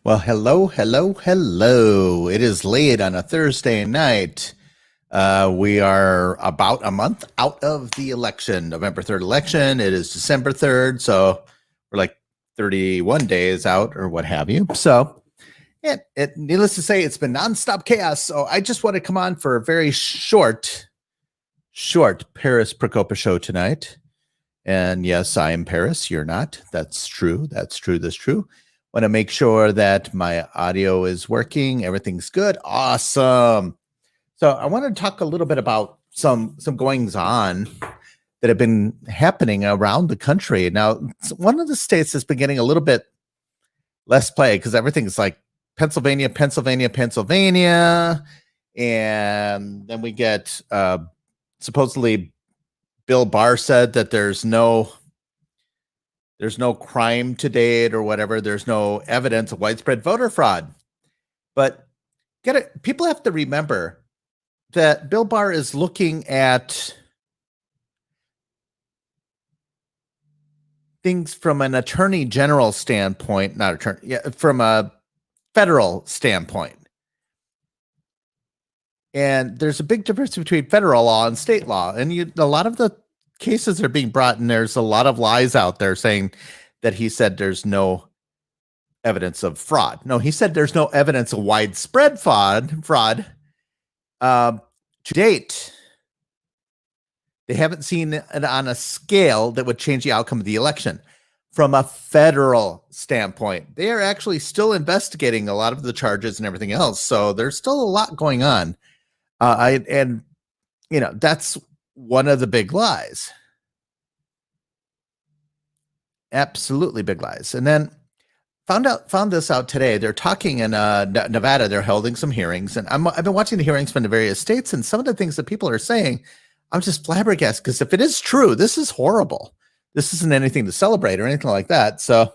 Well, hello, hello, hello. It is late on a Thursday night. We are about a month out of the election, November 3rd election. It is December 3rd. So we're like 31 days out or what have you. So needless to say, it's been nonstop chaos. So I just want to come on for a very short Paris Procopa show tonight. And yes, I am Paris. You're not. That's true. That's true. That's true. Want to make sure that my audio is working. Everything's good. Awesome. So I want to talk a little bit about some goings on that have been happening around the country. Now, one of the states that's been getting a little bit less play because everything's like Pennsylvania, Pennsylvania, Pennsylvania. And then we get supposedly Bill Barr said that there's no crime to date or whatever. There's no evidence of widespread voter fraud. But people have to remember that Bill Barr is looking at things from an attorney general standpoint, from a federal standpoint. And there's a big difference between federal law and state law. And a lot of the cases that are being brought in, there's a lot of lies out there saying that he said there's no evidence of fraud. No, he said there's no evidence of widespread fraud. To date, they haven't seen it on a scale that would change the outcome of the election. From a federal standpoint, they are actually still investigating a lot of the charges and everything else. So there's still a lot going on. That's one of the big lies. Absolutely big lies. And then found this out today. They're talking in Nevada. They're holding some hearings, and I've been watching the hearings from the various states, and some of the things that people are saying, I'm just flabbergasted, because if it is true, this is horrible. This isn't anything to celebrate or anything like that. So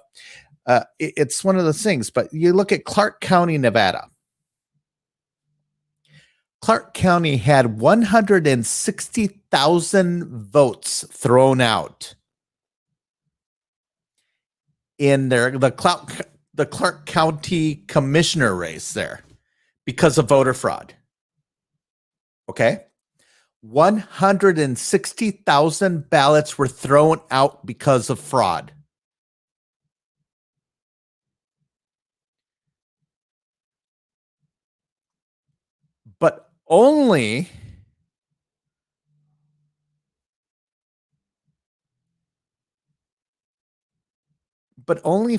it's one of those things. But you look at Clark County, Nevada. Clark County had 160,000 votes thrown out in the Clark County commissioner race there because of voter fraud. Okay? 160,000 ballots were thrown out because of fraud. But only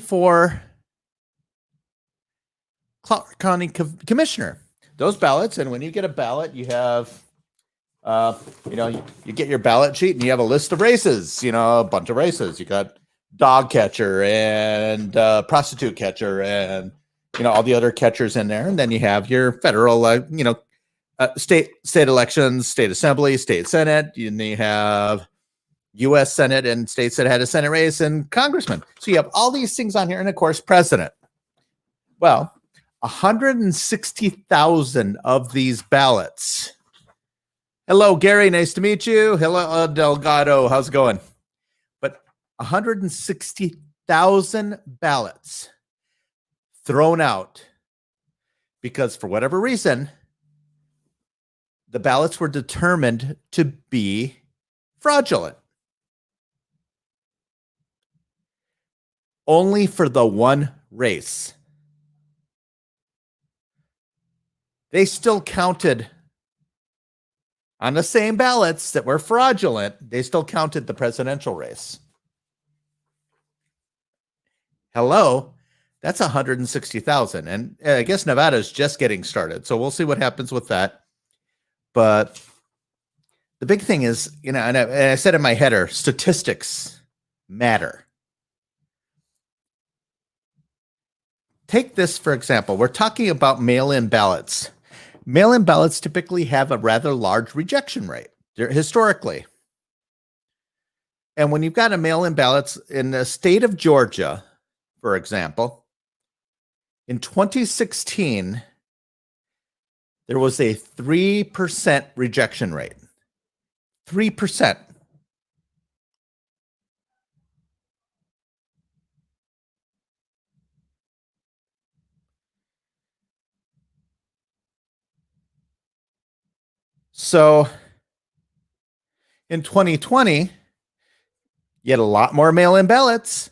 for Clark County commissioner. Those ballots, and when you get a ballot, you have, you get your ballot sheet and you have a list of races, a bunch of races. You got dog catcher and prostitute catcher and, all the other catchers in there. And then you have your federal, state elections, state assembly, state senate. And you have U.S. Senate and states that had a Senate race and congressman. So you have all these things on here. And of course, president. Well, 160,000 of these ballots. Hello, Gary. Nice to meet you. Hello, Delgado. How's it going? But 160,000 ballots thrown out because, for whatever reason, the ballots were determined to be fraudulent. Only for the one race. They still counted on the same ballots that were fraudulent. They still counted the presidential race. Hello, that's 160,000. And I guess Nevada is just getting started. So we'll see what happens with that. But the big thing is, and I said in my header, statistics matter. Take this, for example. We're talking about mail-in ballots. Mail-in ballots typically have a rather large rejection rate, historically. And when you've got a mail-in ballots in the state of Georgia, for example, in 2016, there was a 3% rejection rate. 3%. So in 2020, you had a lot more mail-in ballots,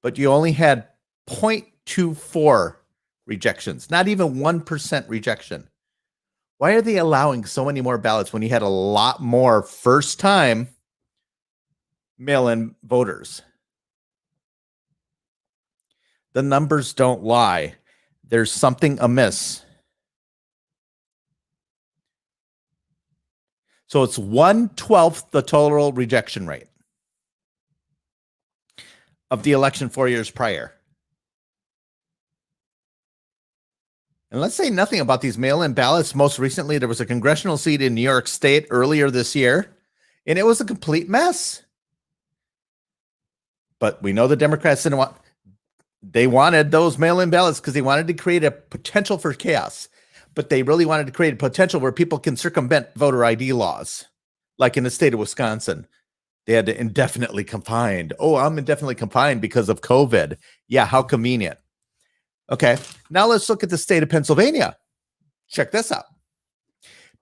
but you only had 0.24 rejections, not even 1% rejection. Why are they allowing so many more ballots when you had a lot more first-time mail-in voters? The numbers don't lie. There's something amiss. So it's 1/12 the total rejection rate of the election 4 years prior. And let's say nothing about these mail-in ballots. Most recently, there was a congressional seat in New York State earlier this year, and it was a complete mess. But we know the Democrats didn't want, they wanted those mail-in ballots because they wanted to create a potential for chaos. But they really wanted to create a potential where people can circumvent voter ID laws, like in the state of Wisconsin. They had to indefinitely confined. Oh, I'm indefinitely confined because of COVID. Yeah, how convenient. Okay, now let's look at the state of Pennsylvania. Check this out.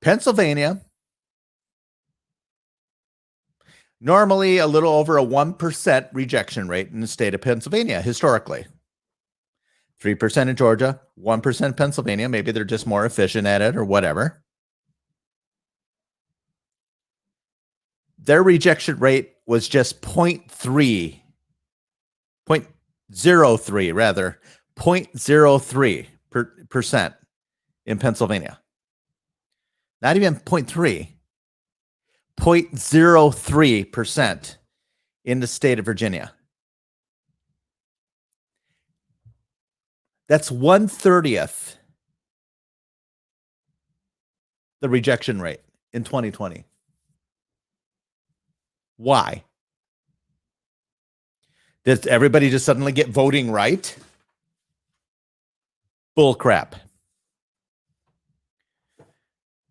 Pennsylvania, normally a little over a 1% rejection rate in the state of Pennsylvania, historically. 3% in Georgia, 1% Pennsylvania. Maybe they're just more efficient at it or whatever. Their rejection rate was just 0.03 percent in Pennsylvania. Not even 0.3, 0.03% in the state of Virginia. That's 1/30 the rejection rate in 2020. Why? Did everybody just suddenly get voting right? Bull crap.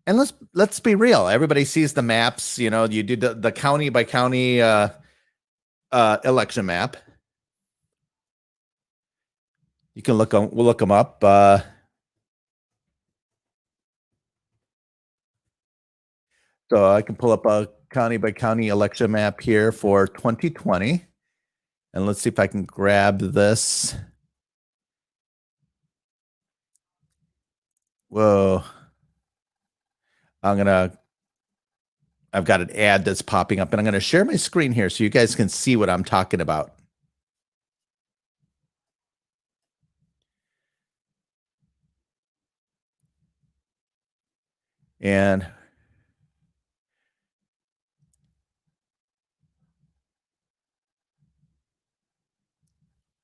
And let's be real. Everybody sees the maps. You know, you do the county by county election map. You can look on. We'll look them up. So I can pull up a county by county election map here for 2020, and let's see if I can grab this. Whoa. I've got an ad that's popping up, and I'm going to share my screen here so you guys can see what I'm talking about. And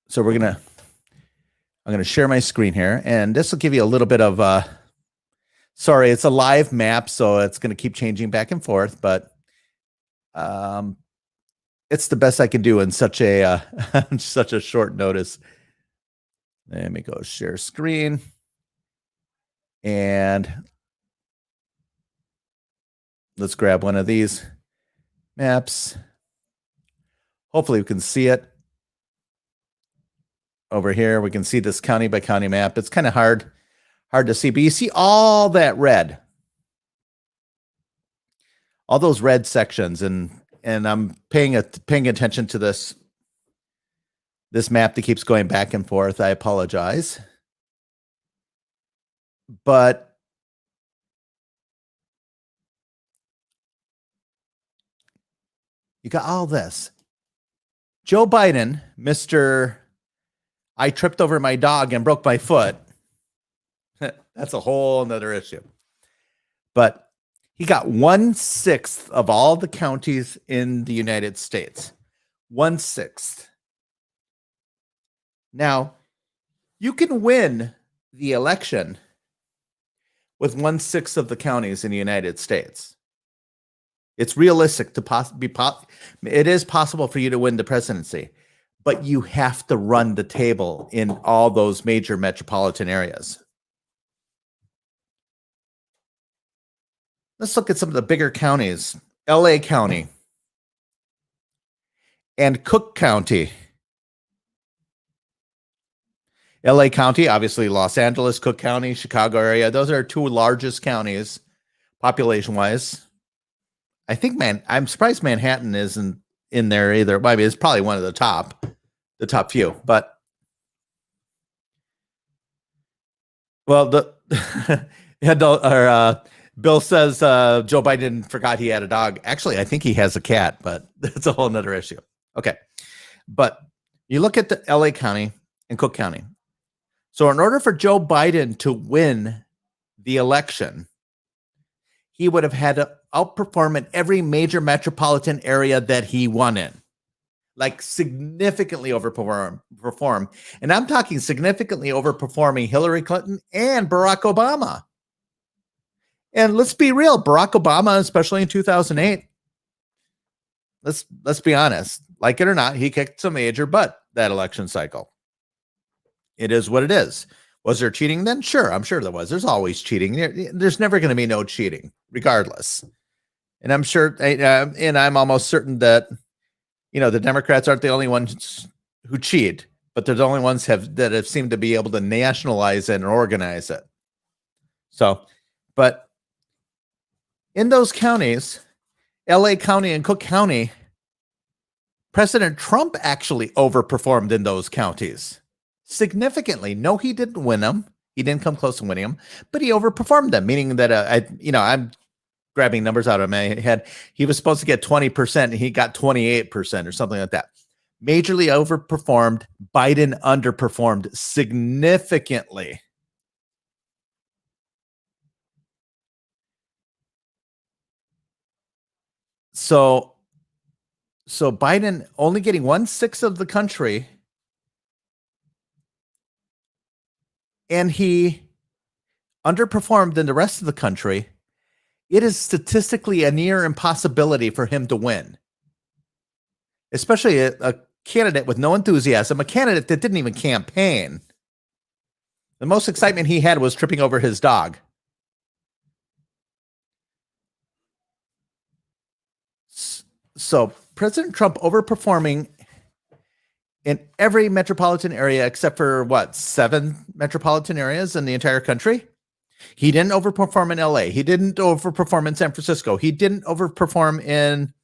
so I'm going to share my screen here, and this will give you a little bit of, sorry, it's a live map, so it's going to keep changing back and forth, but it's the best I can do in such a such a short notice. Let me go share screen, and let's grab one of these maps. Hopefully we can see it over here. We can see this county by county map. It's kind of hard to see, but you see all that red, all those red sections, and I'm paying attention to this map that keeps going back and forth. I apologize, but you got all this. Joe Biden, Mr. I tripped over my dog and broke my foot. That's a whole nother issue. But he got 1/6 of all the counties in the United States. 1/6. Now, you can win the election with 1/6 of the counties in the United States. It's realistic to it is possible for you to win the presidency, but you have to run the table in all those major metropolitan areas. Let's look at some of the bigger counties. LA County and Cook County. LA County, obviously Los Angeles, Cook County, Chicago area. Those are two largest counties population-wise. I think, I'm surprised Manhattan isn't in there either. I mean, it's probably one of the top few. But well, Bill says Joe Biden forgot he had a dog. Actually, I think he has a cat, but that's a whole nother issue. Okay, but you look at the LA County and Cook County. So in order for Joe Biden to win the election, he would have had to outperform in every major metropolitan area that he won in, like significantly overperform. And I'm talking significantly overperforming Hillary Clinton and Barack Obama. And let's be real, Barack Obama, especially in 2008, let's be honest, like it or not, he kicked some major butt that election cycle. It is what it is. Was there cheating then? Sure, I'm sure there was. There's always cheating. There's never going to be no cheating, regardless. And I'm sure, and I'm almost certain that, the Democrats aren't the only ones who cheat, but they're the only ones that have seemed to be able to nationalize it and organize it. So, but in those counties, LA County and Cook County, President Trump actually overperformed in those counties significantly. No, he didn't win them. He didn't come close to winning them, but he overperformed them, meaning that I'm grabbing numbers out of my head. He was supposed to get 20% and he got 28% or something like that. Majorly overperformed. Biden underperformed significantly. So Biden only getting 1/6 of the country, and he underperformed in the rest of the country. It is statistically a near impossibility for him to win, especially a candidate with no enthusiasm, a candidate that didn't even campaign. The most excitement he had was tripping over his dog. So President Trump overperforming in every metropolitan area except for 7 metropolitan areas in the entire country. He didn't overperform in LA. He didn't overperform in San Francisco. He didn't overperform in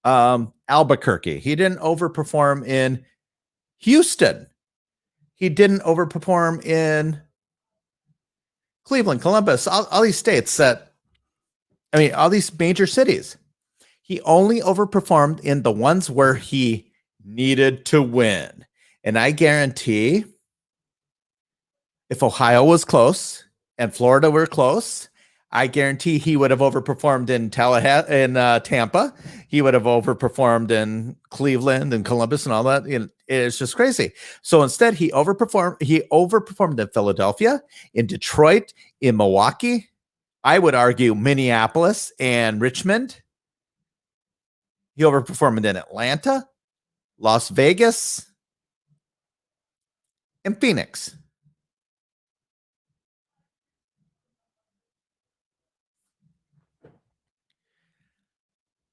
Albuquerque. He didn't overperform in Houston. He didn't overperform in Cleveland, Columbus, all these states all these major cities. He only overperformed in the ones where he needed to win. And I guarantee if Ohio was close and Florida were close, I guarantee he would have overperformed in Tampa. He would have overperformed in Cleveland and Columbus and all that. It's just crazy. So instead, he overperformed in Philadelphia, in Detroit, in Milwaukee. I would argue Minneapolis and Richmond. He overperformed in Atlanta, Las Vegas, and Phoenix.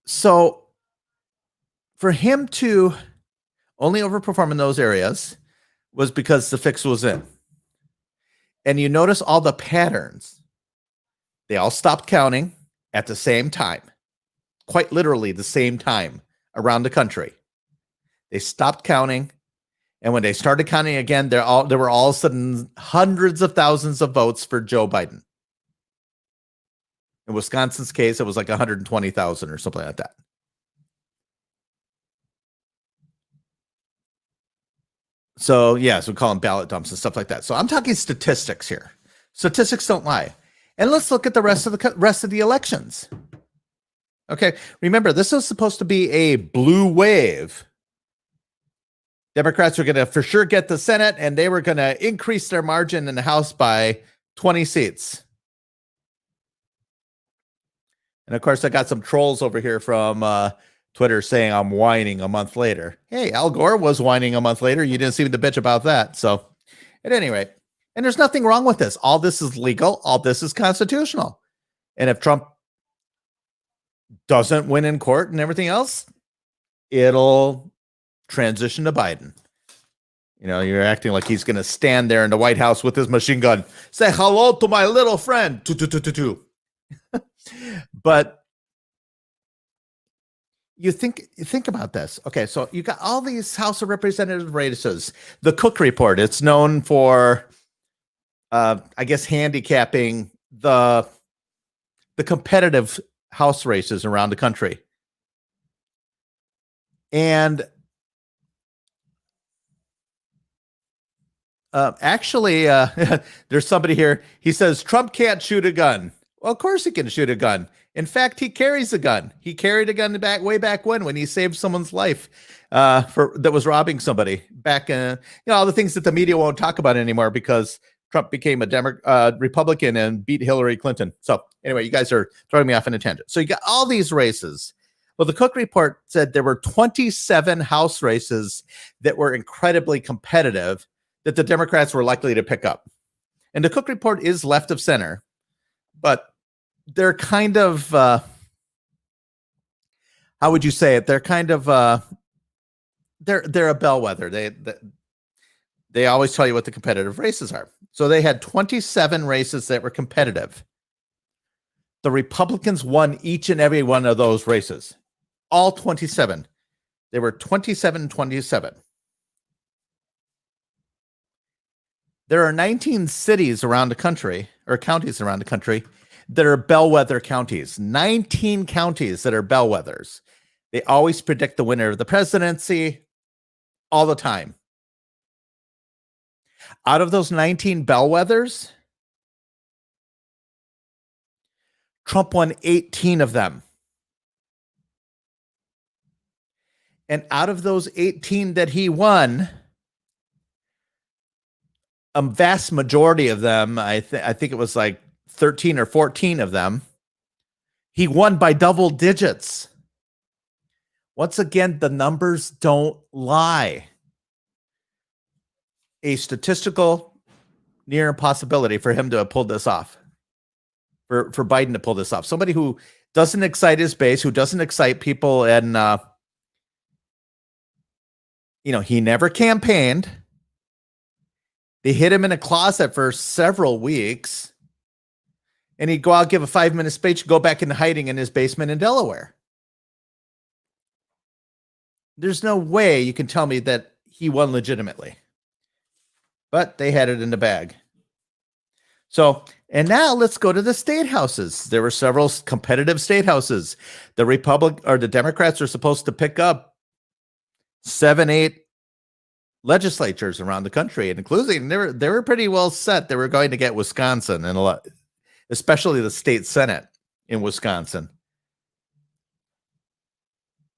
So for him to only overperform in those areas was because the fix was in. And you notice all the patterns. They all stopped counting at the same time, quite literally the same time around the country. They stopped counting. And when they started counting again, there were all of a sudden hundreds of thousands of votes for Joe Biden. In Wisconsin's case, it was like 120,000 or something like that. So, we call them ballot dumps and stuff like that. So I'm talking statistics here. Statistics don't lie. And let's look at the rest of the elections. Okay, remember, this is supposed to be a blue wave. Democrats were going to for sure get the Senate, and they were going to increase their margin in the House by 20 seats. And of course, I got some trolls over here from Twitter saying I'm whining a month later. Hey, Al Gore was whining a month later. You didn't seem to bitch about that. So at any rate, and there's nothing wrong with this. All this is legal. All this is constitutional. And if Trump doesn't win in court and everything else, it'll transition to Biden. You're acting like he's going to stand there in the White House with his machine gun, say hello to my little friend. But you think about this. Okay, so you got all these House of Representatives races. The Cook Report, it's known for I guess handicapping the competitive House races around the country. And actually, there's somebody here. He says Trump can't shoot a gun. Well, of course he can shoot a gun. In fact, he carries a gun. He carried a gun way back when he saved someone's life that was robbing somebody. Back, all the things that the media won't talk about anymore because Trump became a Republican and beat Hillary Clinton. So anyway, you guys are throwing me off in a tangent. So you got all these races. Well, the Cook Report said there were 27 House races that were incredibly competitive that the Democrats were likely to pick up. And the Cook Report is left of center, but they're kind of, how would you say it? They're kind of, they're a bellwether. They always tell you what the competitive races are. So they had 27 races that were competitive. The Republicans won each and every one of those races, all 27. They were 27-27. There are 19 cities around the country, or counties around the country, that are bellwether counties. 19 counties that are bellwethers. They always predict the winner of the presidency all the time. Out of those 19 bellwethers, Trump won 18 of them. And out of those 18 that he won, a vast majority of them, I think it was like 13 or 14 of them, he won by double digits. Once again, the numbers don't lie. A statistical near impossibility for him to have pulled this off, for Biden to pull this off. Somebody who doesn't excite his base, who doesn't excite people, and he never campaigned. They hid him in a closet for several weeks, and he'd go out, give a 5-minute speech, go back into hiding in his basement in Delaware. There's no way you can tell me that he won legitimately. But they had it in the bag. So, and now let's go to the state houses. There were several competitive state houses. The Democrats are supposed to pick up 7-8 legislatures around the country, and including they were pretty well set. They were going to get Wisconsin and a lot, especially the state Senate in Wisconsin.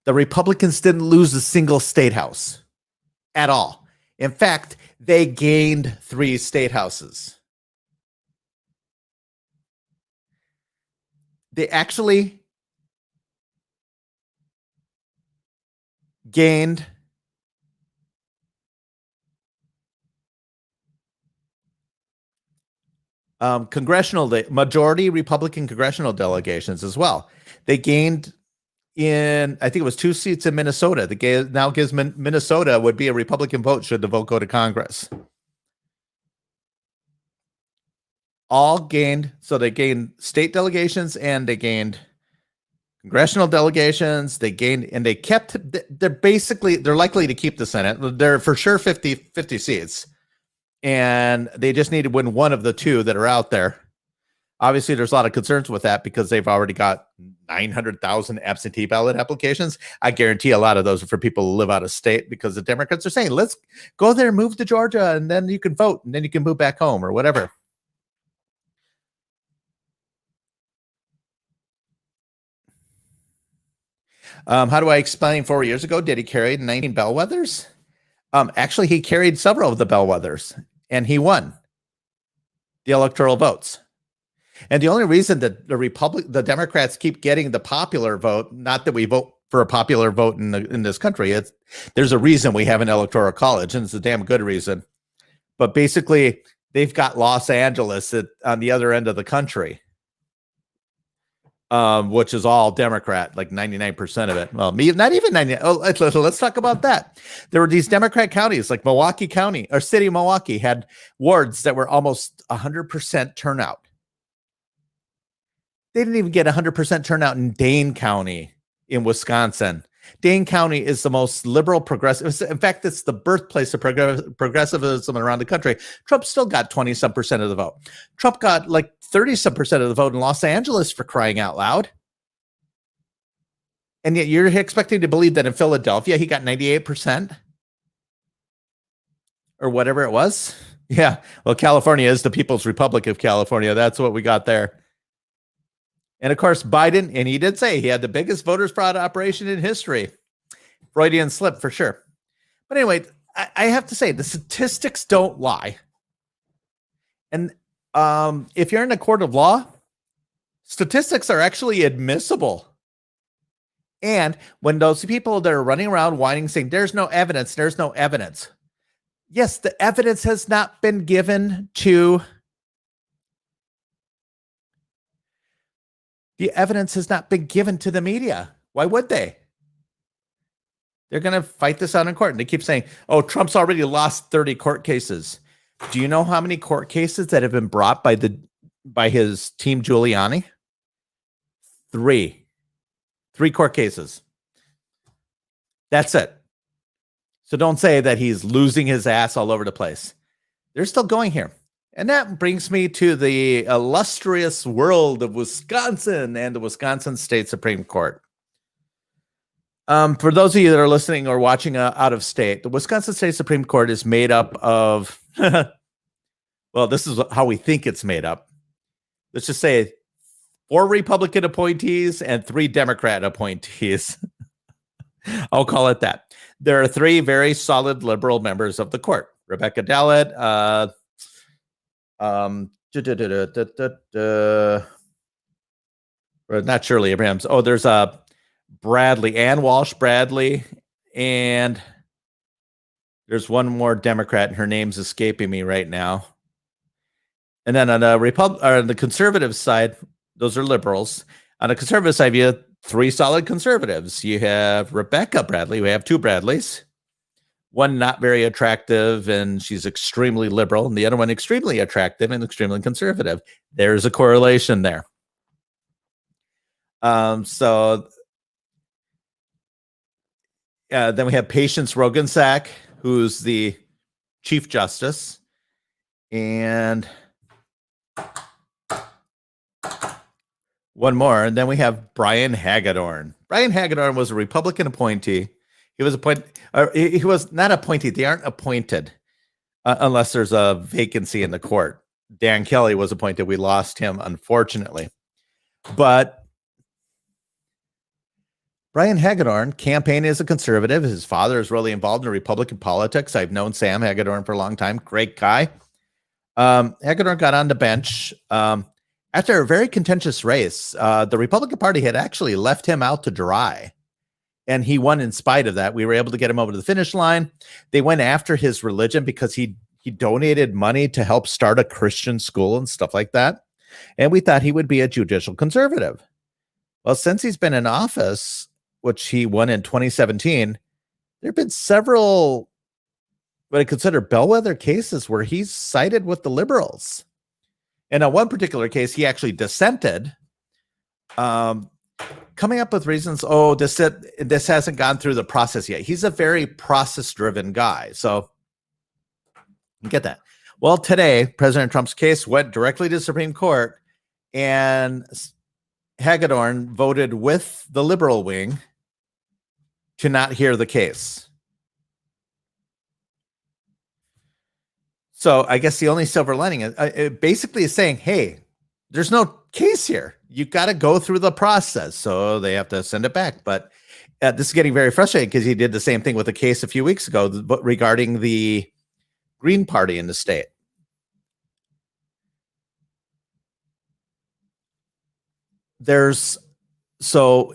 The Republicans didn't lose a single state house at all. In fact, they gained 3 state houses. They actually gained majority Republican congressional delegations as well. They gained in, I think it was 2 seats in Minnesota. Now gives Minnesota would be a Republican vote should the vote go to Congress. All gained, so they gained state delegations and they gained congressional delegations. They gained, and they kept, they're likely to keep the Senate. They're for sure 50 seats. And they just need to win one of the 2 that are out there. Obviously, there's a lot of concerns with that because they've already got 900,000 absentee ballot applications. I guarantee a lot of those are for people who live out of state because the Democrats are saying, let's go there, move to Georgia, and then you can vote, and then you can move back home or whatever. How do I explain 4 years ago? Did he carry 19 bellwethers? Actually, he carried several of the bellwethers, and he won the electoral votes. And the only reason that the Democrats keep getting the popular vote, not that we vote for a popular vote in this country, there's a reason we have an electoral college, and it's a damn good reason. But basically, they've got Los Angeles on the other end of the country, which is all Democrat, like 99% of it. Well, not even 90. Oh, let's talk about that. There were these Democrat counties, like Milwaukee County, or city of Milwaukee, had wards that were almost 100% turnout. They didn't even get 100% turnout in Dane County in Wisconsin. Dane County is the most liberal progressive. In fact, it's the birthplace of progressivism around the country. Trump still got 20 some percent of the vote. Trump got like 30 some percent of the vote in Los Angeles, for crying out loud. And yet you're expecting to believe that in Philadelphia, he got 98% or whatever it was. Yeah. Well, California is the People's Republic of California. That's what we got there. And of course, Biden, and he did say he had the biggest voters fraud operation in history. Freudian slip for sure. But anyway, I have to say the statistics don't lie. And if you're in a court of law, statistics are actually admissible. And when those people that are running around whining, saying there's no evidence, yes, the evidence has not been given to the media. Why would they? They're going to fight this out in court. And they keep saying, oh, Trump's already lost 30 court cases. Do you know how many court cases that have been brought by his team Giuliani? 3 court cases. That's it. So don't say that he's losing his ass all over the place. They're still going here. And that brings me to the illustrious world of Wisconsin and the Wisconsin State Supreme Court. For those of you that are listening or watching out of state, the Wisconsin State Supreme Court is made up of, well, this is how we think it's made up. Let's just say 4 Republican appointees and 3 Democrat appointees. I'll call it that. There are 3 very solid liberal members of the court. Rebecca Dallett, not Shirley Abrams. Oh, there's Bradley, Ann Walsh Bradley, and there's one more Democrat, and her name's escaping me right now. And then on the conservative side, those are liberals. On the conservative side, you have 3 solid conservatives. You have Rebecca Bradley. We have 2 Bradleys. One not very attractive, and she's extremely liberal, and the other one extremely attractive and extremely conservative. There's a correlation there. So then we have Patience Roggensack, who's the Chief Justice, and one more, and then we have Brian Hagedorn. Brian Hagedorn was a Republican appointee. He was appointed. He was not appointed. They aren't appointed unless there's a vacancy in the court. Dan Kelly was appointed. We lost him, unfortunately. But Brian Hagedorn campaigned as a conservative. His father is really involved in Republican politics. I've known Sam Hagedorn for a long time. Great guy. Hagedorn got on the bench after a very contentious race. The Republican Party had actually left him out to dry, and he won in spite of that. We were able to get him over to the finish line. They went after his religion because he donated money to help start a Christian school and stuff like that. And we thought he would be a judicial conservative. Well, since he's been in office, which he won in 2017, there have been several what I consider bellwether cases where he's sided with the liberals. And on one particular case, he actually dissented, coming up with reasons, oh, this hasn't gone through the process yet. He's a very process-driven guy. So you get that. Well, today, President Trump's case went directly to the Supreme Court, and Hagedorn voted with the liberal wing to not hear the case. So I guess the only silver lining is it basically is saying, hey, there's no case here. You got to go through the process. So they have to send it back. But this is getting very frustrating because he did the same thing with a case a few weeks ago regarding the Green Party in the state. So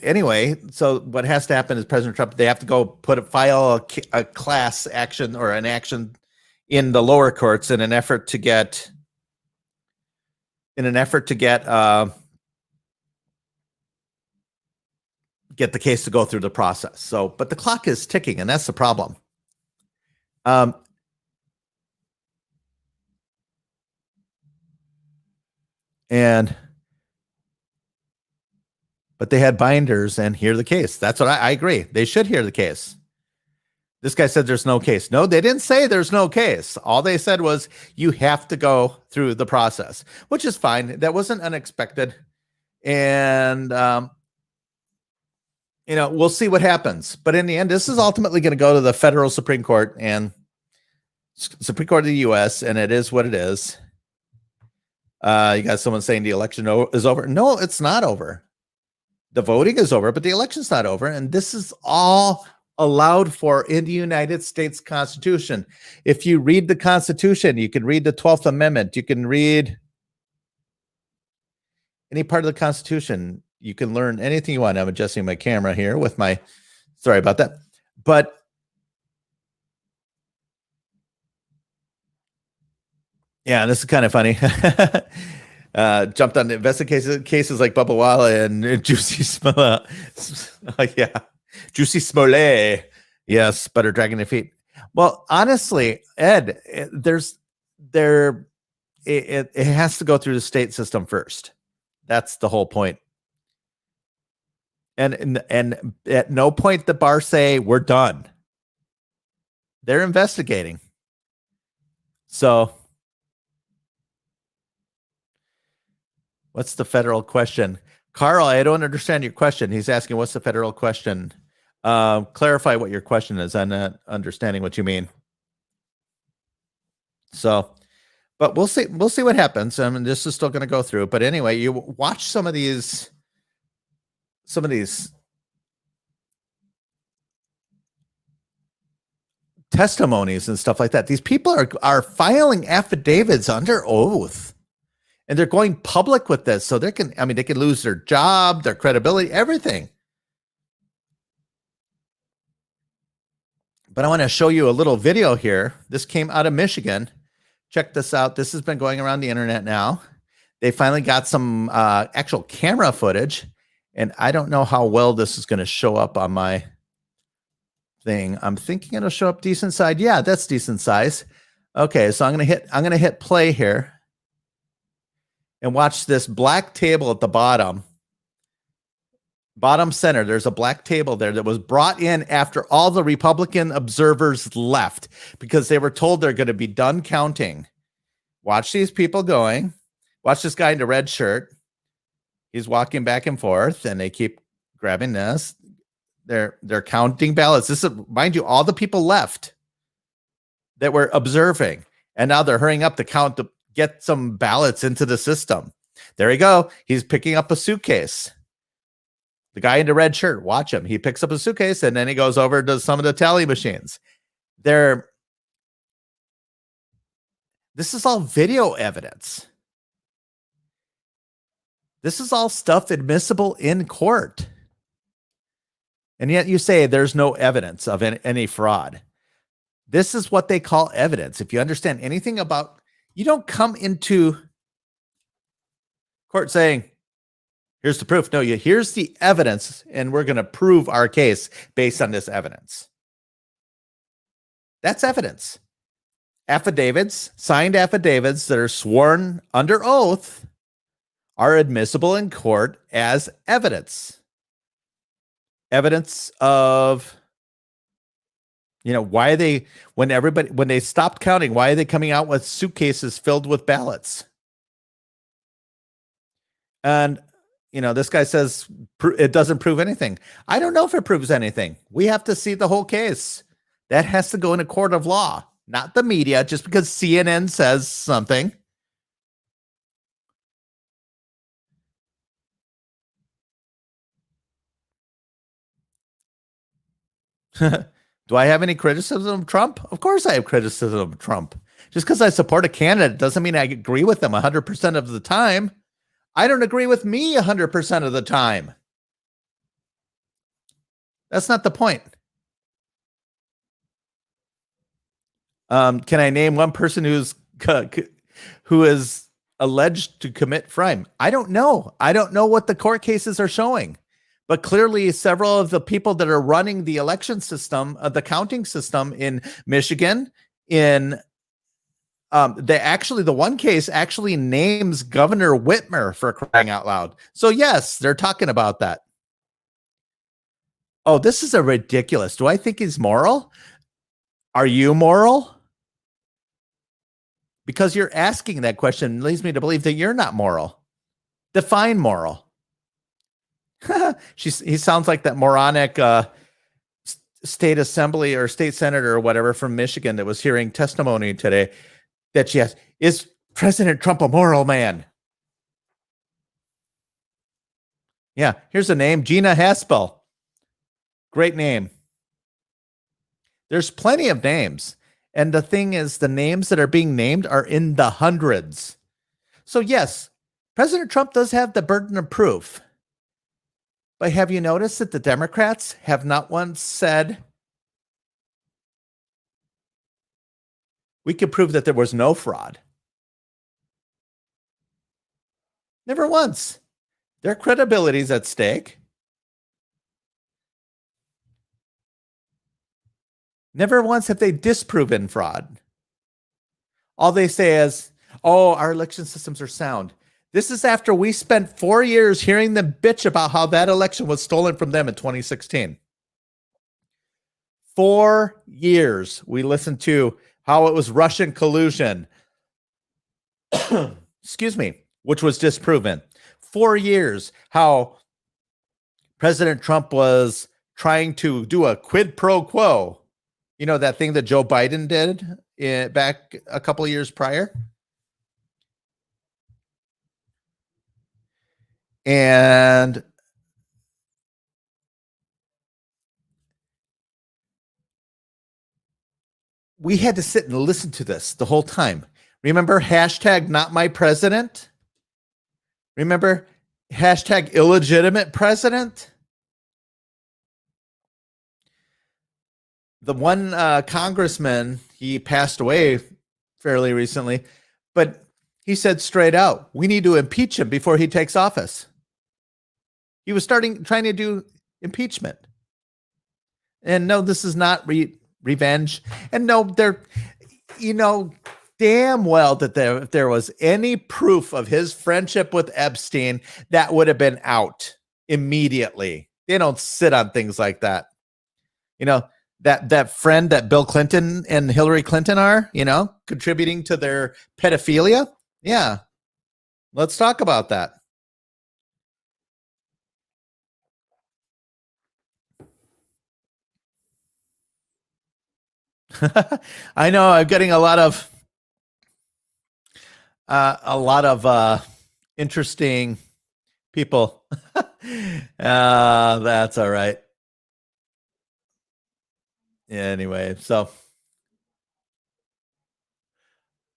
what has to happen is President Trump, they have to go file a class action or an action in the lower courts in an effort to get the case to go through the process. So, but the clock is ticking, and that's the problem. And but they had binders and hear the case. That's what I agree. They should hear the case. This guy said there's no case. No, they didn't say there's no case. All they said was you have to go through the process, which is fine. That wasn't unexpected. And, we'll see what happens. But in the end, this is ultimately going to go to the federal Supreme Court and Supreme Court of the U.S., and it is what it is. You got someone saying the election is over. No, it's not over. The voting is over, but the election's not over. And this is all allowed for in the United States Constitution. If you read the Constitution, you can read the 12th Amendment. You can read any part of the Constitution. You can learn anything you want. I'm adjusting my camera here with my, sorry about that. But yeah, this is kind of funny. Jumped on the investigation cases like Bubba Walla and Juicy Smollett. Yeah. Juicy Smollett. Yes, butter dragging their feet. Well, honestly, Ed, it has to go through the state system first. That's the whole point. And at no point the bar say we're done. They're investigating. So what's the federal question? Carl, I don't understand your question. He's asking, what's the federal question? Clarify what your question is. I'm not understanding what you mean. So, but we'll see. We'll see what happens. I mean, this is still going to go through. But anyway, you watch some of these testimonies and stuff like that. These people are filing affidavits under oath. And they're going public with this. So they can lose their job, their credibility, everything. But I want to show you a little video here. This came out of Michigan. Check this out. This has been going around the internet now. They finally got some actual camera footage. And I don't know how well this is going to show up on my thing. I'm thinking it'll show up decent size. Yeah, that's decent size. Okay, so I'm going to hit play here. And watch this black table at the bottom center. There's a black table there that was brought in after all the Republican observers left because they were told they're going to be done counting. Watch these people going. Watch this guy in the red shirt. He's walking back and forth, and they keep grabbing this. They're counting ballots. This is, mind you, all the people left that were observing, and now they're hurrying up to count the get some ballots into the system. There you go. He's picking up a suitcase. The guy in the red shirt, watch him. He picks up a suitcase and then he goes over to some of the tally machines. This is all video evidence. This is all stuff admissible in court. And yet you say there's no evidence of any fraud. This is what they call evidence. If you understand anything about, you don't come into court saying, here's the proof. No, here's the evidence, and we're going to prove our case based on this evidence. That's evidence. Affidavits, signed affidavits that are sworn under oath are admissible in court as evidence. Evidence of, why when they stopped counting, why are they coming out with suitcases filled with ballots? And, this guy says it doesn't prove anything. I don't know if it proves anything. We have to see the whole case. That has to go in a court of law, not the media, just because CNN says something. Do I have any criticism of Trump? Of course I have criticism of Trump. Just because I support a candidate doesn't mean I agree with them 100% of the time. I don't agree with me 100% of the time. That's not the point. Can I name one person who is alleged to commit crime? I don't know. I don't know what the court cases are showing. But clearly, several of the people that are running the election system, the counting system in Michigan, the one case actually names Governor Whitmer, for crying out loud. So yes, they're talking about that. Oh, this is a ridiculous. Do I think he's moral? Are you moral? Because you're asking that question leads me to believe that you're not moral. Define moral. He sounds like that moronic state assembly or state senator or whatever from Michigan that was hearing testimony today that she asked, is President Trump a moral man? Yeah, here's a name, Gina Haspel. Great name. There's plenty of names. And the thing is, the names that are being named are in the hundreds. So yes, President Trump does have the burden of proof. But have you noticed that the Democrats have not once said, we could prove that there was no fraud? Never once. Their credibility is at stake. Never once have they disproven fraud. All they say is, oh, our election systems are sound. This is after we spent 4 years hearing them bitch about how that election was stolen from them in 2016. 4 years we listened to how it was Russian collusion. Excuse me, which was disproven. 4 years how President Trump was trying to do a quid pro quo. You know, that thing that Joe Biden did back a couple of years prior. And we had to sit and listen to this the whole time. Remember hashtag not my president? Remember hashtag illegitimate president? The one congressman, he passed away fairly recently, but he said straight out, we need to impeach him before he takes office. He was trying to do impeachment. And no, this is not revenge. And no, damn well that if there was any proof of his friendship with Epstein, that would have been out immediately. They don't sit on things like that. You know, that friend that Bill Clinton and Hillary Clinton are, contributing to their pedophilia. Yeah. Let's talk about that. I know I'm getting a lot of interesting people. That's all right. Anyway, so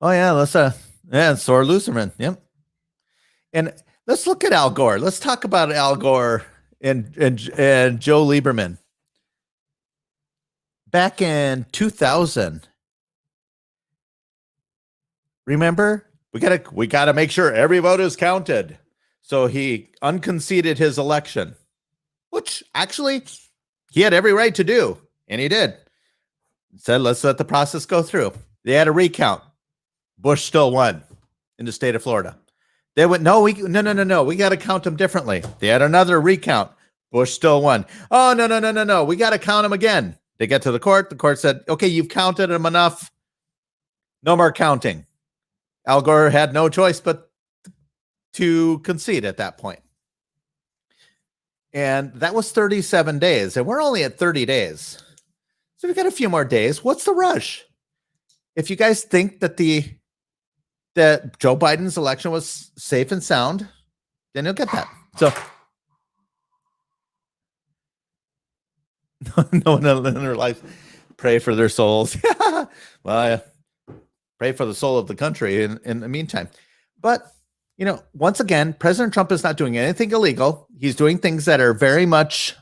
let's Sore Lucerman. Yep. And let's look at Al Gore. Let's talk about Al Gore and Joe Lieberman. Back in 2000, remember, we gotta make sure every vote is counted. So he unconceded his election, which actually he had every right to do, and he did. Said, let's let the process go through. They had a recount. Bush still won in the state of Florida. They went, no, we got to count them differently. They had another recount. Bush still won. Oh, no. We got to count them again. They get to the court. The court said, okay, you've counted them enough. No more counting. Al Gore had no choice but to concede at that point. And that was 37 days. And we're only at 30 days. So we've got a few more days. What's the rush? If you guys think that that Joe Biden's election was safe and sound, then you'll get that. So no one in their life pray for their souls. Well, pray for the soul of the country in the meantime. But, once again, President Trump is not doing anything illegal. He's doing things that are very much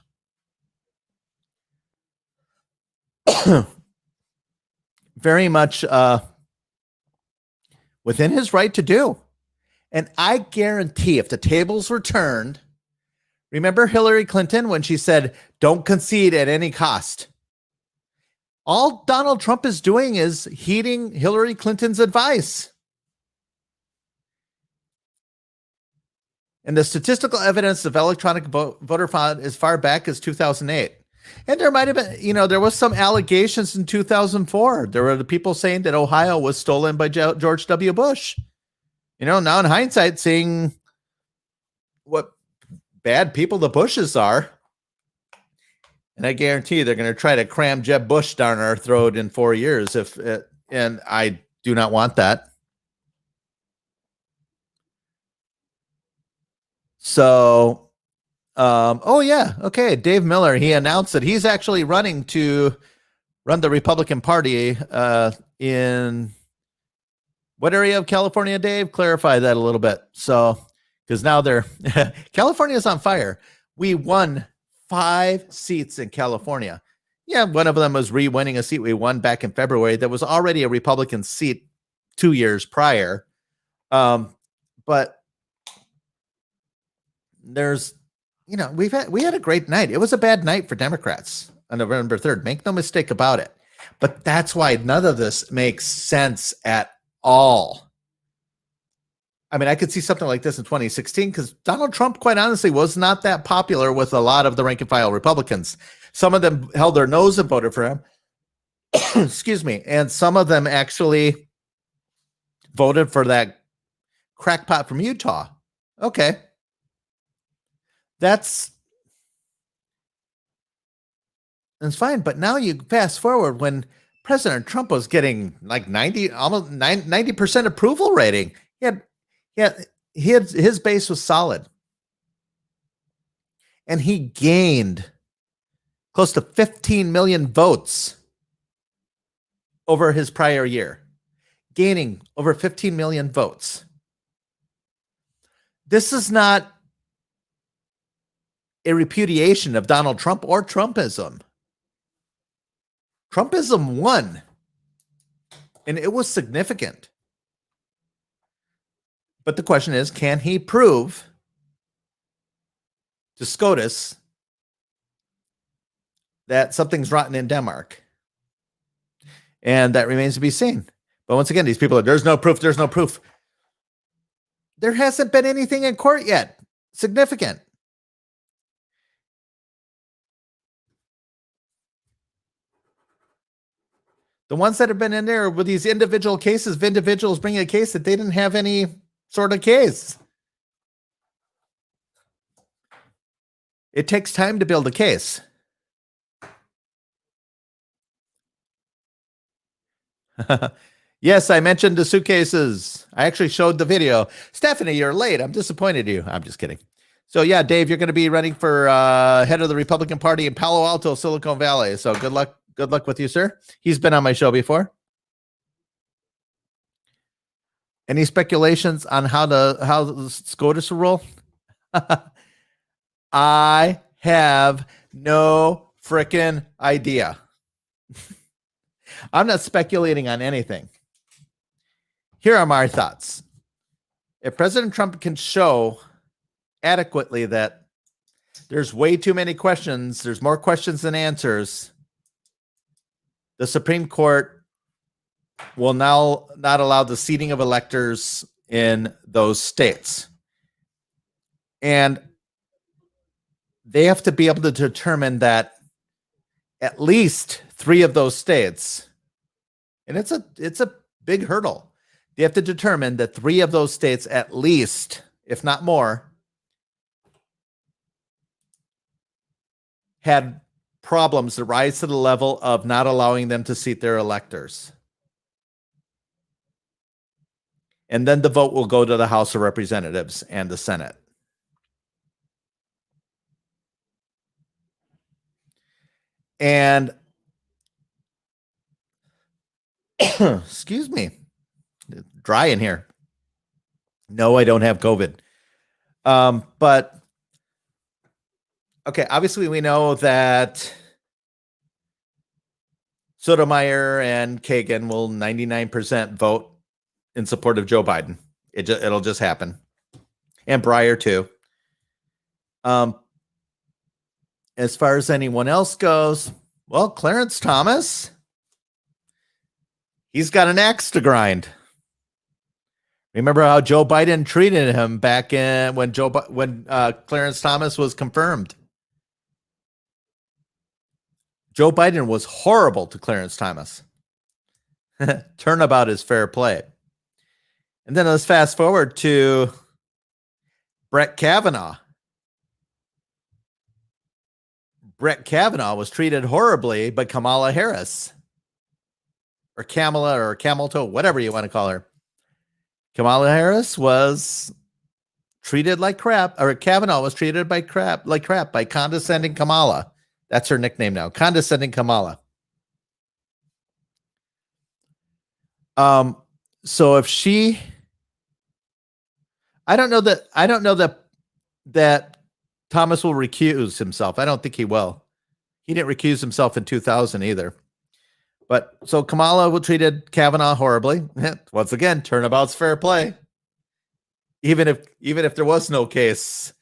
within his right to do. And I guarantee if the tables were turned, remember Hillary Clinton when she said, don't concede at any cost? All Donald Trump is doing is heeding Hillary Clinton's advice. And the statistical evidence of electronic voter fraud as far back as 2008. And there might have been, there was some allegations in 2004. There were the people saying that Ohio was stolen by George W. Bush. Now in hindsight, seeing what bad people the Bushes are, and I guarantee they're going to try to cram Jeb Bush down our throat in 4 years. And I do not want that. So, oh yeah, okay. Dave Miller, he announced that he's actually running to run the Republican Party in what area of California, Dave? Clarify that a little bit. So, because now California is on fire. We won 5 seats in California. Yeah, one of them was re-winning a seat we won back in February. That was already a Republican seat 2 years prior. But there's, we had a great night. It was a bad night for Democrats on November 3rd. Make no mistake about it. But that's why none of this makes sense at all. I mean, I could see something like this in 2016 because Donald Trump, quite honestly, was not that popular with a lot of the rank and file Republicans. Some of them held their nose and voted for him. Excuse me. And some of them actually voted for that crackpot from Utah. Okay. That's fine. But now you fast forward when President Trump was getting like almost 90% approval rating. His base was solid. And he gained close to 15 million votes over his prior year, gaining over 15 million votes. This is not a repudiation of Donald Trump or Trumpism. Trumpism won, and it was significant. But the question is, can he prove to SCOTUS that something's rotten in Denmark? And that remains to be seen. But once again, these people are, there's no proof. There hasn't been anything in court yet significant. The ones that have been in there with these individual cases of individuals bringing a case that they didn't have any sort of case. It takes time to build a case. Yes, I mentioned the suitcases. I actually showed the video. Stephanie, you're late. I'm disappointed in you. I'm just kidding. So yeah, Dave, you're going to be running for head of the Republican Party in Palo Alto, Silicon Valley. So good luck. Good luck with you, sir. He's been on my show before. Any speculations on how the SCOTUS will roll? I have no freaking idea. I'm not speculating on anything. Here are my thoughts. If President Trump can show adequately that there's way too many questions, there's more questions than answers, the Supreme Court will now not allow the seating of electors in those states. And they have to be able to determine that at least 3 of those states, and it's a big hurdle. They have to determine that 3 of those states at least, if not more, had problems that rise to the level of not allowing them to seat their electors. And then the vote will go to the House of Representatives and the Senate. And excuse me, it's dry in here. No, I don't have COVID. But okay, obviously we know that Sotomayor and Kagan will 99% vote in support of Joe Biden. It'll just happen. And Breyer too. As far as anyone else goes, well, Clarence Thomas, he's got an axe to grind. Remember how Joe Biden treated him back in when Clarence Thomas was confirmed. Joe Biden was horrible to Clarence Thomas. Turnabout is fair play. And then let's fast forward to Brett Kavanaugh. Brett Kavanaugh was treated horribly by Kamala Harris, or Kamala, or Camel Toe, whatever you want to call her. Kamala Harris was treated like crap, or Kavanaugh was treated like crap by condescending Kamala. That's her nickname now, condescending Kamala. So if she, I don't know that Thomas will recuse himself. I don't think he will. He didn't recuse himself in 2000 either. But so Kamala treated Kavanaugh horribly. Once again, turnabout's fair play. Even if there was no case,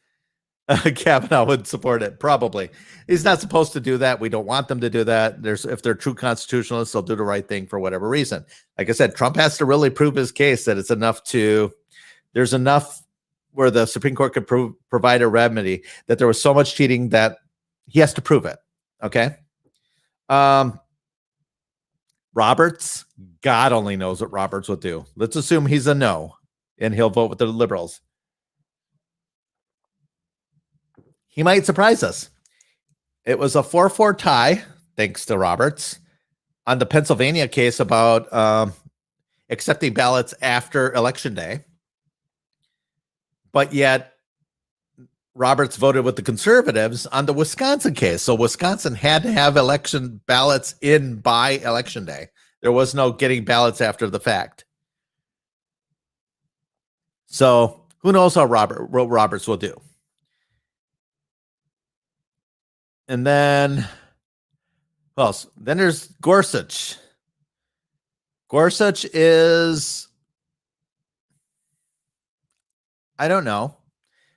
Kavanaugh would support it. Probably. He's not supposed to do that. We don't want them to do that. If they're true constitutionalists, they'll do the right thing for whatever reason. Like I said, Trump has to really prove his case that it's enough there's enough where the Supreme Court could provide a remedy, that there was so much cheating that he has to prove it. Okay. Roberts, God only knows what Roberts would do. Let's assume he's a no and he'll vote with the liberals. He might surprise us. It was a 4-4 tie, thanks to Roberts, on the Pennsylvania case about accepting ballots after Election Day. But yet, Roberts voted with the conservatives on the Wisconsin case. So Wisconsin had to have election ballots in by Election Day. There was no getting ballots after the fact. So who knows what Roberts will do. And then, who else? Then there's Gorsuch. Gorsuch is, I don't know.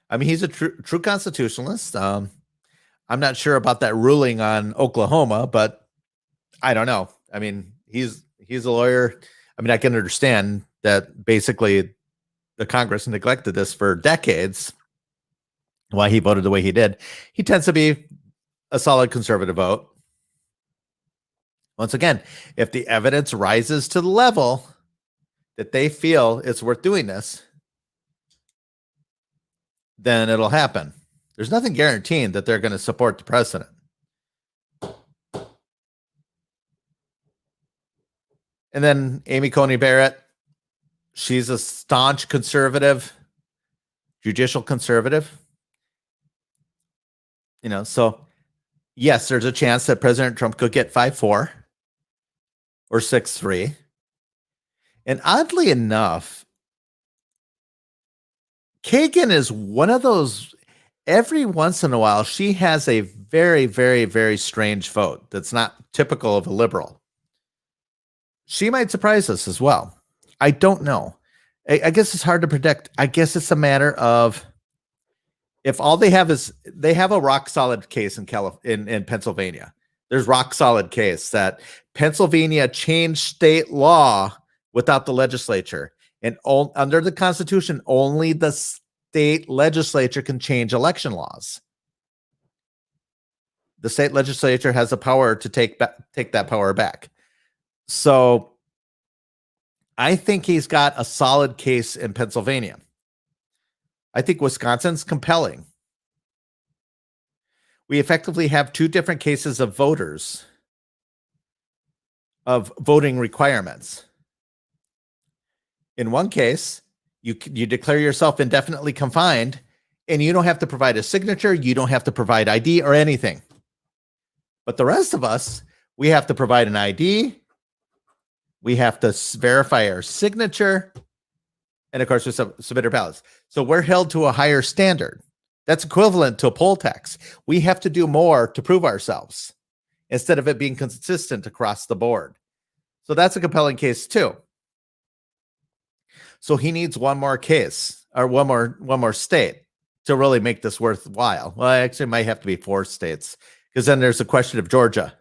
I mean, he's a true constitutionalist. I'm not sure about that ruling on Oklahoma, but I don't know. I mean, he's a lawyer. I mean, I can understand that basically the Congress neglected this for decades, why he voted the way he did. He tends to be a solid conservative vote. Once again, if the evidence rises to the level that they feel it's worth doing this, then it'll happen. There's nothing guaranteeing that they're going to support the president. And then Amy Coney Barrett, she's a staunch conservative, judicial conservative. So yes, there's a chance that President Trump could get 5-4 or 6-3. And oddly enough, Kagan is one of those, every once in a while, she has a very, very, very strange vote that's not typical of a liberal. She might surprise us as well. I don't know. I guess it's hard to predict. I guess it's a matter of, if all they have is, they have a rock solid case in Pennsylvania. There's rock solid case that Pennsylvania changed state law without the legislature. And under the Constitution, only the state legislature can change election laws. The state legislature has the power to take that power back. So I think he's got a solid case in Pennsylvania. I think Wisconsin's compelling. We effectively have two different cases of voters, of voting requirements. In one case, you declare yourself indefinitely confined, and you don't have to provide a signature, you don't have to provide ID or anything. But the rest of us, we have to provide an ID, we have to verify our signature, and of course, we submit our ballots. So we're held to a higher standard. That's equivalent to a poll tax. We have to do more to prove ourselves instead of it being consistent across the board. So that's a compelling case too. So he needs one more case, or one more state to really make this worthwhile. Well, actually, it might have to be 4 states, because then there's the question of Georgia.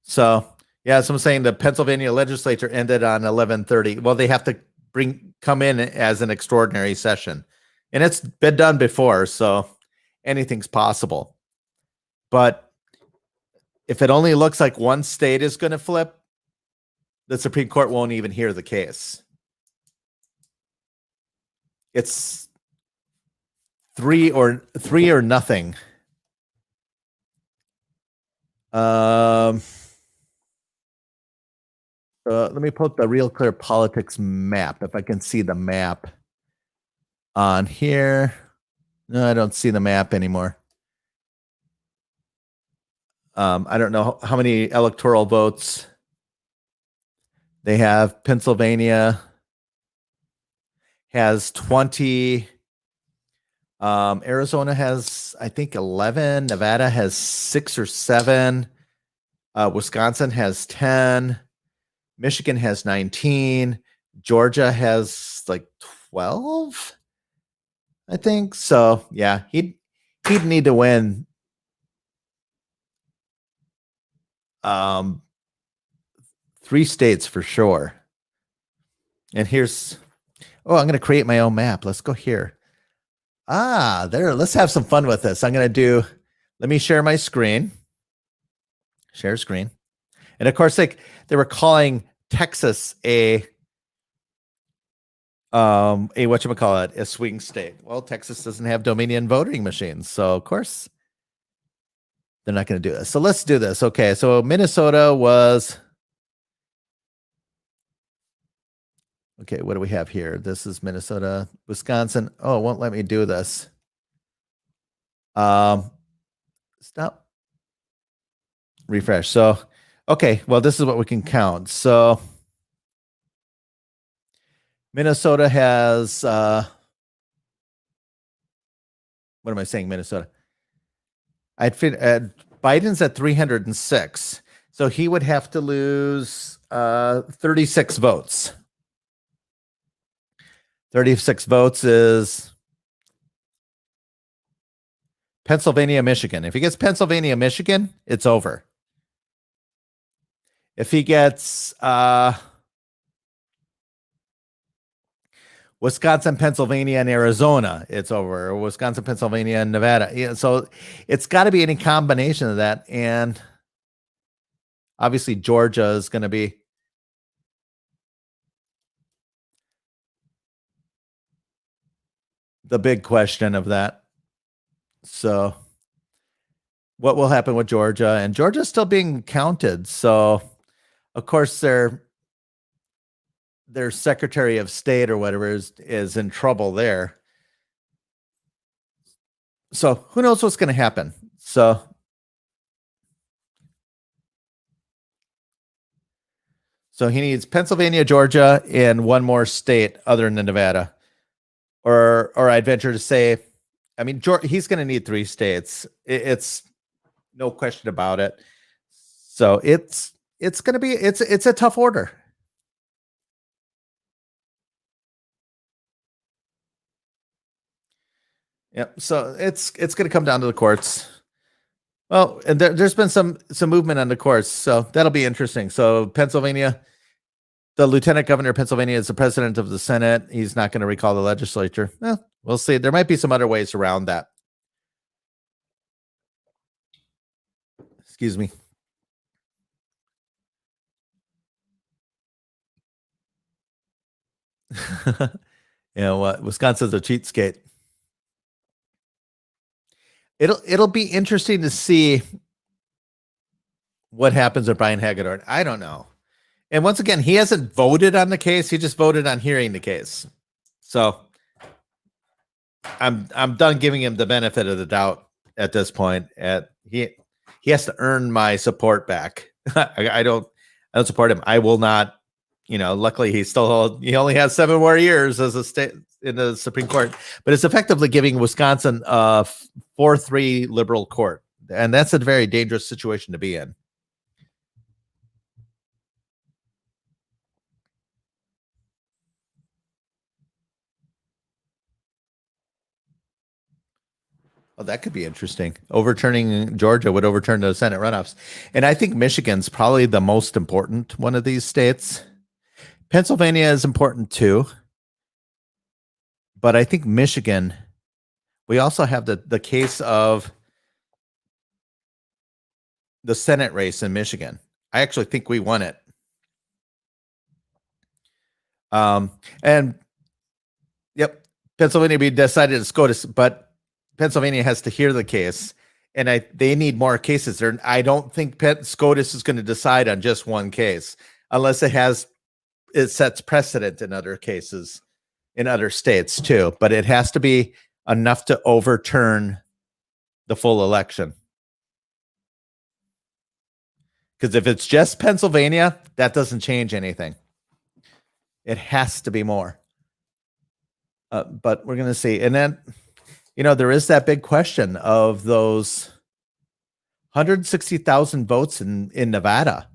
So, yeah, so I'm saying the Pennsylvania legislature ended on 11/30. Well, they have to come in as an extraordinary session And it's been done before, so anything's possible. But if it only looks like one state is going to flip, the Supreme Court won't even hear the case. It's three or nothing. Let me put the Real Clear Politics map, if I can see the map on here. No, I don't see the map anymore. I don't know how many electoral votes they have. Pennsylvania has 20. Arizona has, I think, 11. Nevada has 6 or 7. Wisconsin has 10. Michigan has 19. Georgia has like 12, I think. So yeah, he'd need to win 3 states for sure. And here's, I'm going to create my own map. Let's go here. There. Let's have some fun with this. I'm going to let me share my screen. Share screen. And of course, they were calling Texas a whatchamacallit, a swing state. Well, Texas doesn't have Dominion voting machines, so of course they're not going to do this. So let's do this. Okay, so Minnesota was, okay, what do we have here? This is Minnesota, Wisconsin. Oh, it won't let me do this. Stop. Refresh. So, okay, well, this is what we can count. So Minnesota has, what am I saying, Minnesota? Biden's at 306. So he would have to lose 36 votes. 36 votes is Pennsylvania, Michigan. If he gets Pennsylvania, Michigan, it's over. If he gets Wisconsin, Pennsylvania, and Arizona, it's over. Or Wisconsin, Pennsylvania, and Nevada. Yeah, so it's got to be any combination of that. And obviously, Georgia is going to be the big question of that. So what will happen with Georgia? And Georgia's still being counted. So, of course, their Secretary of State or whatever is in trouble there. So who knows what's going to happen? So he needs Pennsylvania, Georgia, and one more state other than Nevada. Or I'd venture to say, I mean, he's going to need 3 states. It's no question about it. So it's going to be, it's a tough order. Yep. So it's going to come down to the courts. Well, and there's been some movement on the courts, so that'll be interesting. So Pennsylvania, the lieutenant governor of Pennsylvania is the president of the Senate. He's not going to recall the legislature. Well, we'll see. There might be some other ways around that. Excuse me. You know what? Wisconsin's a cheapskate. It'll be interesting to see what happens with Brian Hagedorn. I don't know. And once again, he hasn't voted on the case. He just voted on hearing the case. So I'm done giving him the benefit of the doubt at this point. He has to earn my support back. I don't support him. I will not. Luckily he only has 7 more years as a state in the Supreme Court, but it's effectively giving Wisconsin a 4-3 liberal court, and that's a very dangerous situation to be in. Oh, that could be interesting. Overturning Georgia would overturn the Senate runoffs. And I think Michigan's probably the most important one of these states. Pennsylvania is important too. But I think Michigan We also have the case of the Senate race in Michigan. I actually think we won it. And yep, Pennsylvania, we decided to SCOTUS, but Pennsylvania has to hear the case, and they need more cases. I don't think SCOTUS is going to decide on just one case unless it sets precedent in other cases in other states too. But it has to be enough to overturn the full election. Because if it's just Pennsylvania, that doesn't change anything. It has to be more. But we're going to see. And then, there is that big question of those 160,000 votes in Nevada,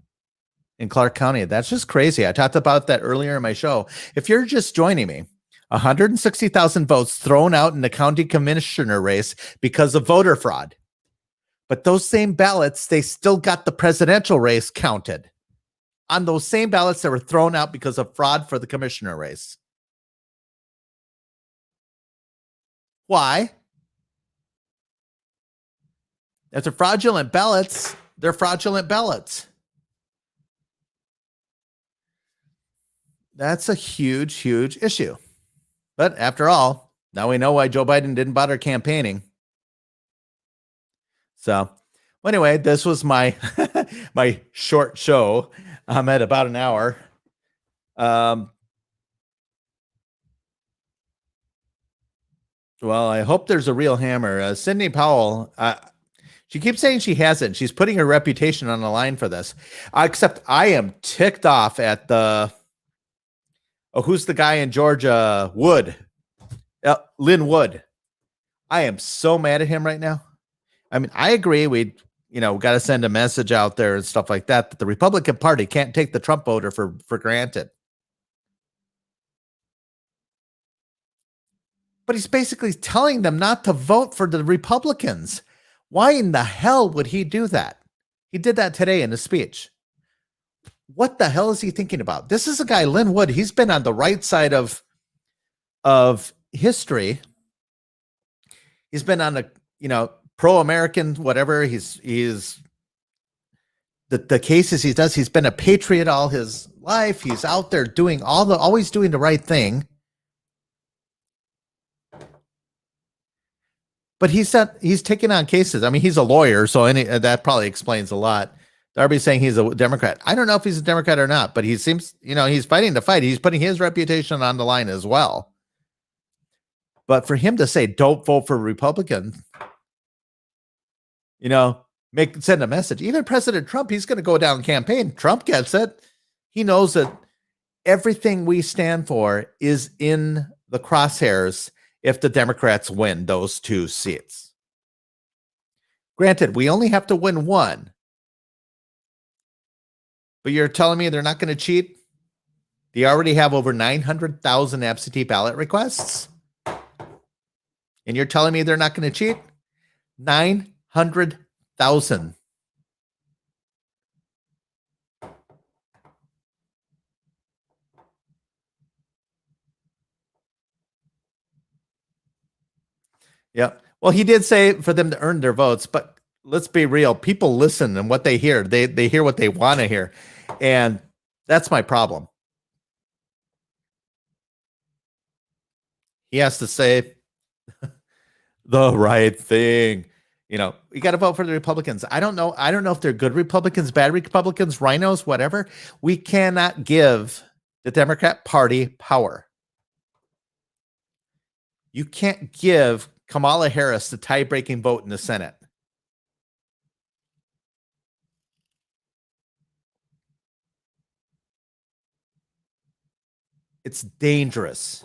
in Clark County. That's just crazy. I talked about that earlier in my show. If you're just joining me, 160,000 votes thrown out in the county commissioner race because of voter fraud. But those same ballots, they still got the presidential race counted on those same ballots that were thrown out because of fraud for the commissioner race. Why? If they're fraudulent ballots, they're fraudulent ballots. That's a huge, huge issue. But after all, now we know why Joe Biden didn't bother campaigning. So anyway, this was my my short show. I'm at about an hour. Well, I hope there's a real hammer. Sidney Powell, she keeps saying she hasn't. She's putting her reputation on the line for this. Except I am ticked off at who's the guy in Georgia? Wood. Lynn Wood. I am so mad at him right now. I mean, I agree. We got to send a message out there and stuff like that, that the Republican Party can't take the Trump voter for granted. But he's basically telling them not to vote for the Republicans. Why in the hell would he do that? He did that today in a speech. What the hell is he thinking about? This is a guy, Lynn Wood. He's been on the right side of history. He's been on the, pro-American, whatever. He's the cases he does. He's been a patriot all his life. He's out there doing always doing the right thing. But he's taking on cases. I mean, he's a lawyer, so that probably explains a lot. Darby's saying he's a Democrat. I don't know if he's a Democrat or not, but he seems, he's fighting the fight. He's putting his reputation on the line as well. But for him to say, don't vote for Republicans, send a message. Even President Trump, he's going to go down campaign. Trump gets it. He knows that everything we stand for is in the crosshairs if the Democrats win those 2 seats. Granted, we only have to win 1. But you're telling me they're not going to cheat? They already have over 900,000 absentee ballot requests? And you're telling me they're not going to cheat? 900,000. Yeah. Well, he did say for them to earn their votes, but let's be real. People listen and what they hear. They hear what they want to hear. And that's my problem. He has to say the right thing. You got to vote for the Republicans. I don't know if they're good Republicans, bad Republicans, rhinos, whatever. We cannot give the Democrat Party power. You can't give Kamala Harris the tie-breaking vote in the Senate. It's dangerous.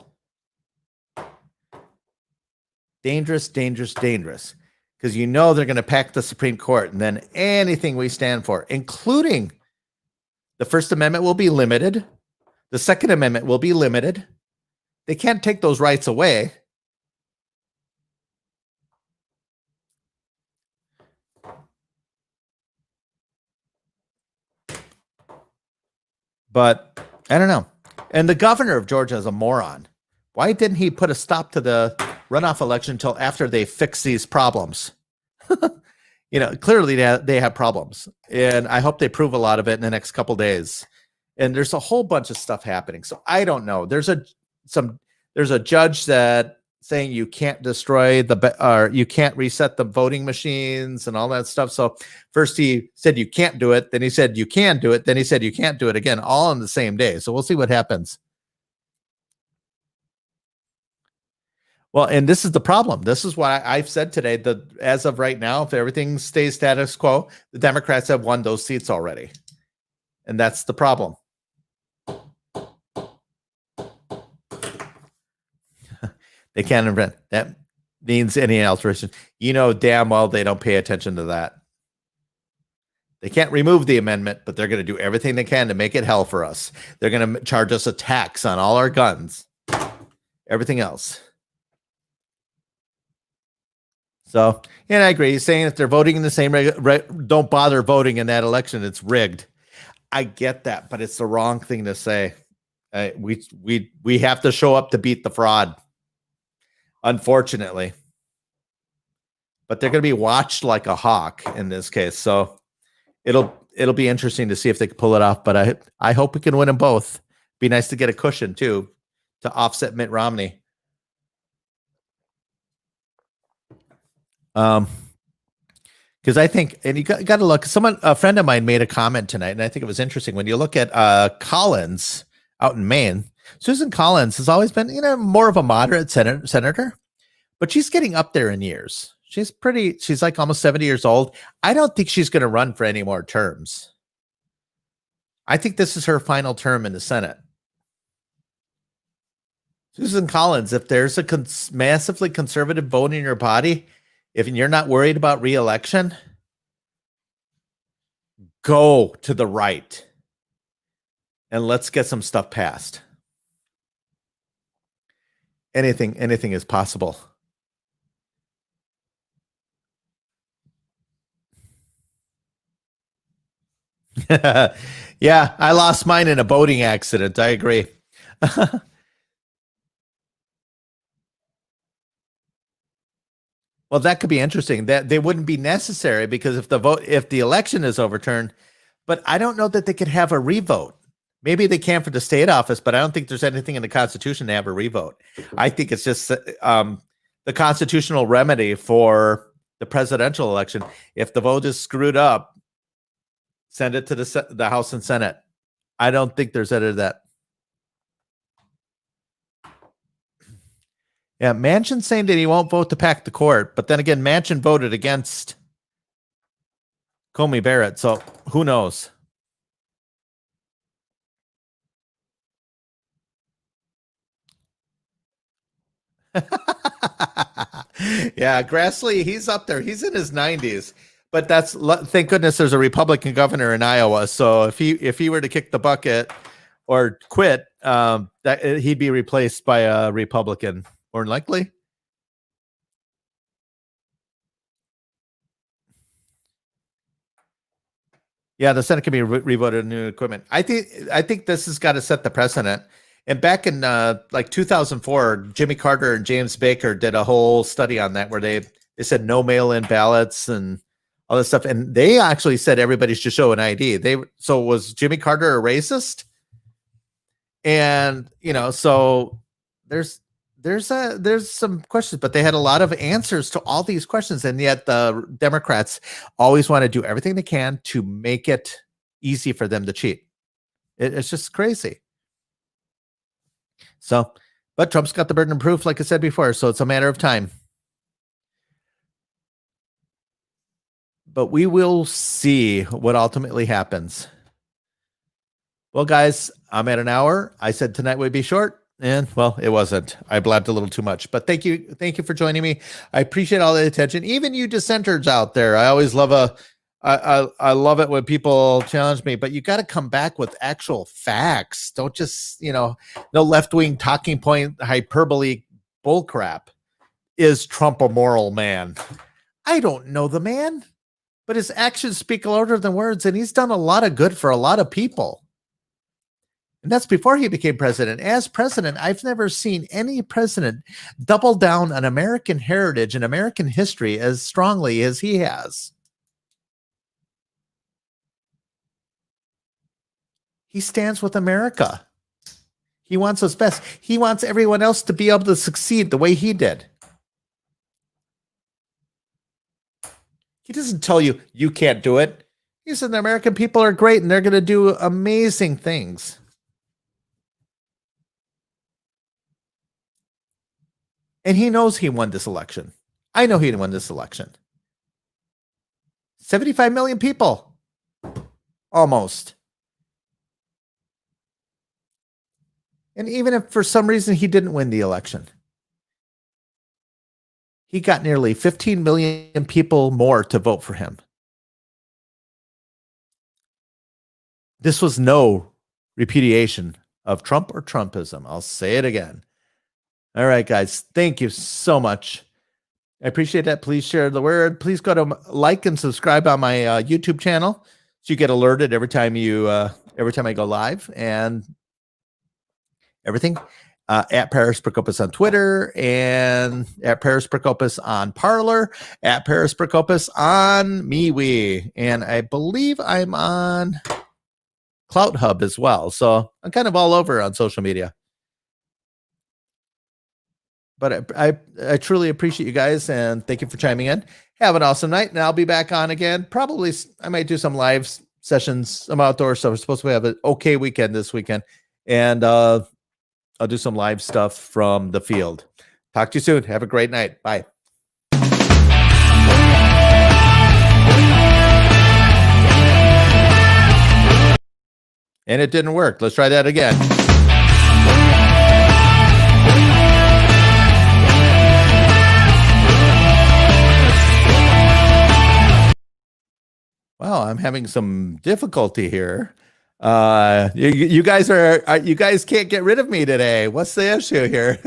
Dangerous. Because they're going to pack the Supreme Court, and then anything we stand for, including the First Amendment, will be limited. The Second Amendment will be limited. They can't take those rights away. But I don't know. And the governor of Georgia is a moron. Why didn't he put a stop to the runoff election until after they fix these problems. Clearly they have problems, and I hope they prove a lot of it in the next couple days. And there's a whole bunch of stuff happening. So I don't know. There's a judge that saying you can't destroy or you can't reset the voting machines and all that stuff. So first he said you can't do it, then he said you can do it, then he said you can't do it again, all on the same day. So we'll see what happens. Well, and this is the problem. This is what I've said today, that as of right now, if everything stays status quo, the Democrats have won those seats already. And that's the problem. They can't invent. That means any alteration. Damn well they don't pay attention to that. They can't remove the amendment, but they're going to do everything they can to make it hell for us. They're going to charge us a tax on all our guns, everything else. So, and I agree. He's saying if they're voting in the same, don't bother voting in that election. It's rigged. I get that, but it's the wrong thing to say. We have to show up to beat the fraud, unfortunately. But they're going to be watched like a hawk in this case. So it'll be interesting to see if they can pull it off. But I hope we can win them both. Be nice to get a cushion too to offset Mitt Romney. Because I think, and you got to look, a friend of mine made a comment tonight, and I think it was interesting. When you look at Collins out in Maine, Susan Collins has always been, more of a moderate senator, but she's getting up there in years. She's like almost 70 years old. I don't think she's going to run for any more terms. I think this is her final term in the Senate. Susan Collins, if there's a massively conservative bone in your body, if you're not worried about re-election, go to the right and let's get some stuff passed. Anything is possible. Yeah, I lost mine in a boating accident. I agree. Well, that could be interesting. That they wouldn't be necessary because if the election is overturned, but I don't know that they could have a revote. Maybe they can for the state office, but I don't think there's anything in the Constitution to have a revote. I think it's just the constitutional remedy for the presidential election. If the vote is screwed up, send it to the House and Senate. I don't think there's any of that. Yeah, Manchin's saying that he won't vote to pack the court, but then again, Manchin voted against Comey Barrett, so who knows? Yeah, Grassley, he's up there. He's in his 90s, but thank goodness there's a Republican governor in Iowa. So if he were to kick the bucket or quit, that he'd be replaced by a Republican. More likely. Yeah, the Senate can be revoted new equipment. I think this has got to set the precedent. And back in like 2004, Jimmy Carter and James Baker did a whole study on that where they said no mail-in ballots and all this stuff. And they actually said everybody should show an ID. So was Jimmy Carter a racist? And so there's some questions, but they had a lot of answers to all these questions. And yet the Democrats always want to do everything they can to make it easy for them to cheat. It's just crazy. So, but Trump's got the burden of proof, like I said before, so it's a matter of time. But we will see what ultimately happens. Well, guys, I'm at an hour. I said tonight would be short. And well, it wasn't. I blabbed a little too much, but thank you for joining me. I appreciate all the attention, even you dissenters out there. I always love I love it when people challenge me, but you got to come back with actual facts. Don't just no left-wing talking point hyperbole bullcrap. Is Trump a moral man? I don't know the man, but his actions speak louder than words, and he's done a lot of good for a lot of people. And that's before he became president. As president, I've never seen any president double down on American heritage and American history as strongly as he has. He stands with America. He wants us best. He wants everyone else to be able to succeed the way he did. He doesn't tell you, you can't do it. He said the American people are great and they're going to do amazing things. And he knows he won this election. I know he won this election. 75 million people. Almost. And even if for some reason he didn't win the election, he got nearly 15 million people more to vote for him. This was no repudiation of Trump or Trumpism. I'll say it again. All right, guys. Thank you so much. I appreciate that. Please share the word. Please go to like and subscribe on my YouTube channel so you get alerted every time I go live and everything. At Paris Prokopis on Twitter and at Paris Prokopis on Parler, at Paris Prokopis on MeWe. And I believe I'm on Clout Hub as well. So I'm kind of all over on social media. But I truly appreciate you guys and thank you for chiming in. Have an awesome night. And I'll be back on again. Probably I might do some live sessions, some outdoor stuff. We're supposed to have an okay weekend this weekend. And I'll do some live stuff from the field. Talk to you soon. Have a great night. Bye. And it didn't work. Let's try that again. Wow, I'm having some difficulty here. You guys can't get rid of me today. What's the issue here?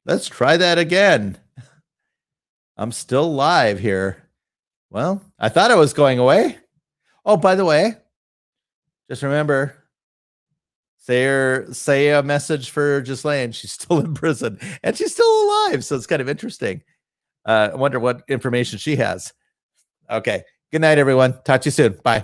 Let's try that again. I'm still live here. Well, I thought I was going away. Oh, by the way, just remember, say a message for Ghislaine. She's still in prison and she's still alive. So it's kind of interesting. I wonder what information she has. Okay. Good night, everyone. Talk to you soon. Bye.